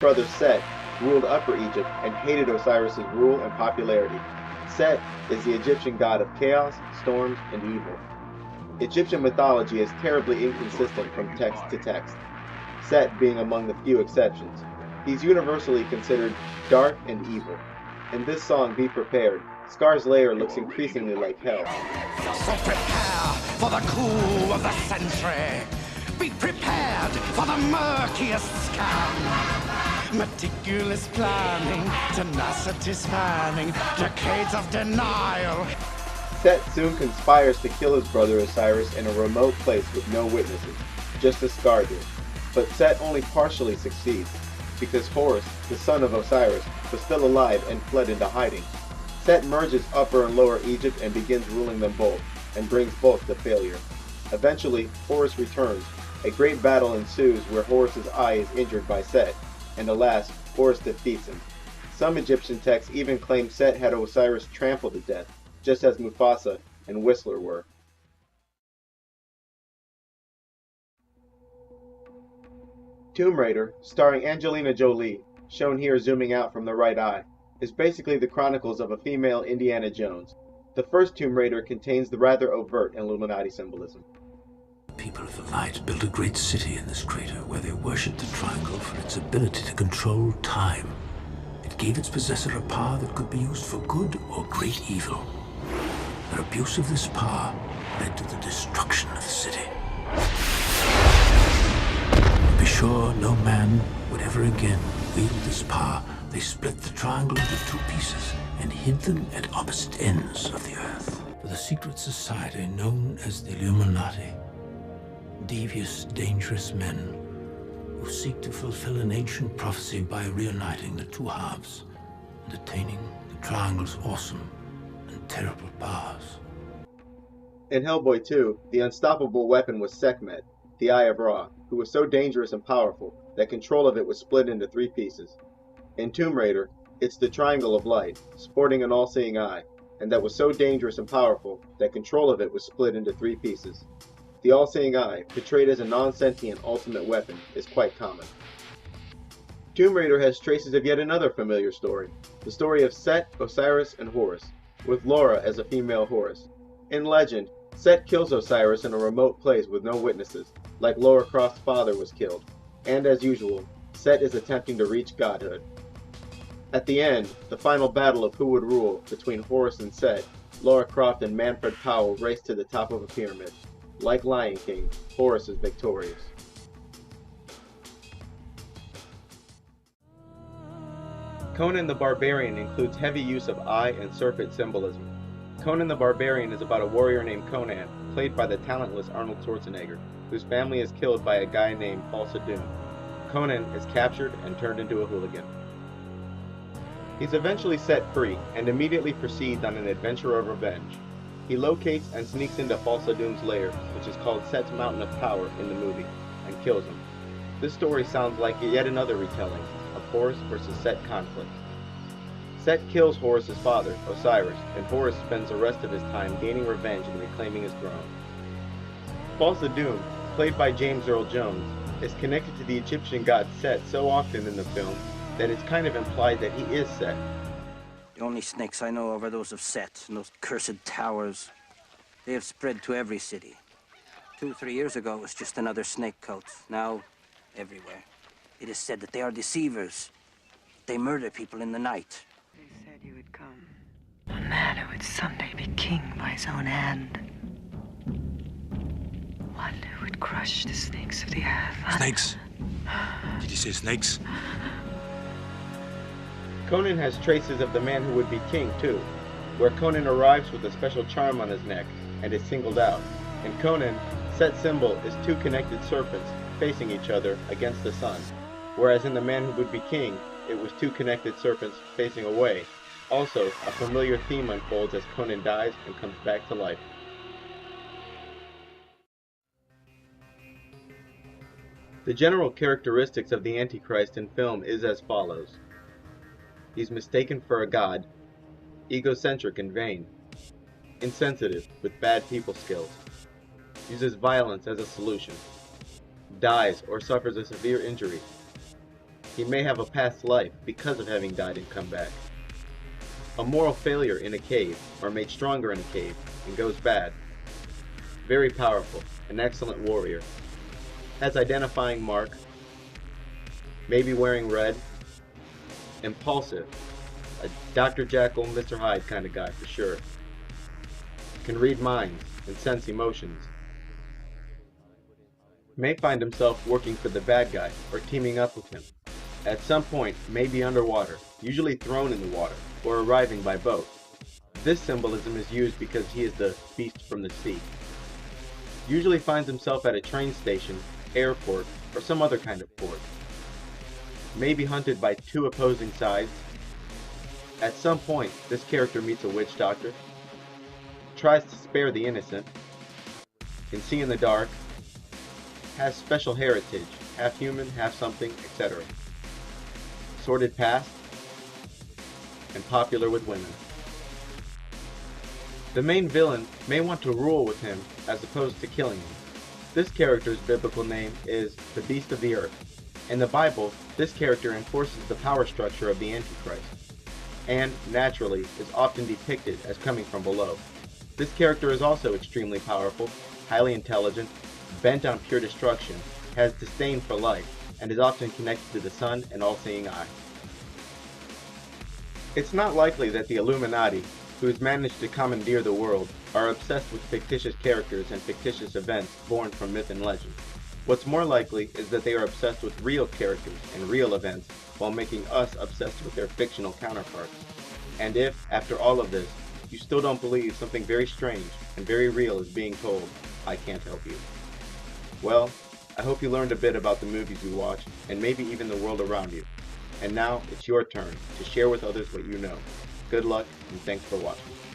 brother Set ruled Upper Egypt and hated Osiris's rule and popularity. Set is the Egyptian god of chaos, storms, and evil. Egyptian mythology is terribly inconsistent from text to text, Set being among the few exceptions. He's universally considered dark and evil. In this song, Be Prepared, Scar's lair looks increasingly like hell. So prepare for the coup of the century. Be prepared for the murkiest scam. Meticulous planning, tenacity spanning, decades of denial. Set soon conspires to kill his brother Osiris in a remote place with no witnesses, just as Scar did. But Set only partially succeeds, because Horus, the son of Osiris, was still alive and fled into hiding. Set merges Upper and Lower Egypt and begins ruling them both, and brings both to failure. Eventually, Horus returns. A great battle ensues where Horus's eye is injured by Set, and alas, Horus defeats him. Some Egyptian texts even claim Set had Osiris trampled to death, just as Mufasa and Whistler were. Tomb Raider, starring Angelina Jolie, shown here zooming out from the right eye, is basically the chronicles of a female Indiana Jones. The first Tomb Raider contains the rather overt Illuminati symbolism. The people of the light built a great city in this crater where they worshipped the triangle for its ability to control time. It gave its possessor a power that could be used for good or great evil. Their abuse of this power led to the destruction of the city. To be sure no man would ever again wield this power, they split the triangle into two pieces and hid them at opposite ends of the earth. With a secret society known as the Illuminati, devious, dangerous men who seek to fulfill an ancient prophecy by reuniting the two halves and attaining the triangle's awesome and terrible powers. In Hellboy 2, the unstoppable weapon was Sekhmet, the Eye of Ra, who was so dangerous and powerful that control of it was split into three pieces. In Tomb Raider, it's the Triangle of Light, sporting an all-seeing eye, and that was so dangerous and powerful that control of it was split into three pieces. The all-seeing eye, portrayed as a non-sentient ultimate weapon, is quite common. Tomb Raider has traces of yet another familiar story, the story of Set, Osiris, and Horus, with Laura as a female Horus. In legend, Set kills Osiris in a remote place with no witnesses, like Lara Croft's father was killed, and as usual, Set is attempting to reach godhood. At the end, the final battle of who would rule between Horus and Set, Lara Croft and Manfred Powell race to the top of a pyramid. Like Lion King, Horus is victorious. Conan the Barbarian includes heavy use of eye and serpent symbolism. Conan the Barbarian is about a warrior named Conan, played by the talentless Arnold Schwarzenegger, whose family is killed by a guy named Falsa Doom. Conan is captured and turned into a hooligan. He's eventually set free and immediately proceeds on an adventure of revenge. He locates and sneaks into Falsa Doom's lair, which is called Set's Mountain of Power in the movie, and kills him. This story sounds like yet another retelling of Horus versus Set conflict. Set kills Horus's father, Osiris, and Horus spends the rest of his time gaining revenge and reclaiming his throne. Falsa Doom, played by James Earl Jones, is connected to the Egyptian god Set so often in the film that it's kind of implied that he is Set. The only snakes I know of are those of Set and those cursed towers. They have spread to every city. 2-3 years ago, it was just another snake cult. Now, everywhere. It is said that they are deceivers. They murder people in the night. They said you would come. A man who would someday be king by his own hand. One who would crush the snakes of the earth. Snakes? Did you say snakes? Conan has traces of the man who would be king too, where Conan arrives with a special charm on his neck and is singled out. In Conan, Set's symbol is two connected serpents facing each other against the sun, whereas in the man who would be king, it was two connected serpents facing away. Also, a familiar theme unfolds as Conan dies and comes back to life. The general characteristics of the Antichrist in film is as follows. He's mistaken for a god, egocentric and vain, insensitive with bad people skills, uses violence as a solution, dies or suffers a severe injury, He may have a past life because of having died and come back. A moral failure in a cave, or made stronger in a cave, and goes bad. Very powerful, an excellent warrior. Has identifying mark, maybe wearing red. Impulsive, a Dr. Jekyll, Mr. Hyde kind of guy for sure. Can read minds and sense emotions. May find himself working for the bad guy or teaming up with him. At some point may be underwater, usually thrown in the water, or arriving by boat. This symbolism is used because he is the beast from the sea. Usually finds himself at a train station, airport, or some other kind of port. May be hunted by two opposing sides. At some point, this character meets a witch doctor, tries to spare the innocent, can see in the dark, has special heritage, half human, half something, etc. Sordid past, and popular with women. The main villain may want to rule with him as opposed to killing him. This character's biblical name is the Beast of the Earth. In the Bible, this character enforces the power structure of the Antichrist, and, naturally, is often depicted as coming from below. This character is also extremely powerful, highly intelligent, bent on pure destruction, has disdain for life, and is often connected to the sun and all-seeing eye. It's not likely that the Illuminati, who has managed to commandeer the world, are obsessed with fictitious characters and fictitious events born from myth and legend. What's more likely is that they are obsessed with real characters and real events while making us obsessed with their fictional counterparts. And if, after all of this, you still don't believe something very strange and very real is being told, I can't help you. Well, I hope you learned a bit about the movies you watch, and maybe even the world around you. And now, it's your turn to share with others what you know. Good luck, and thanks for watching.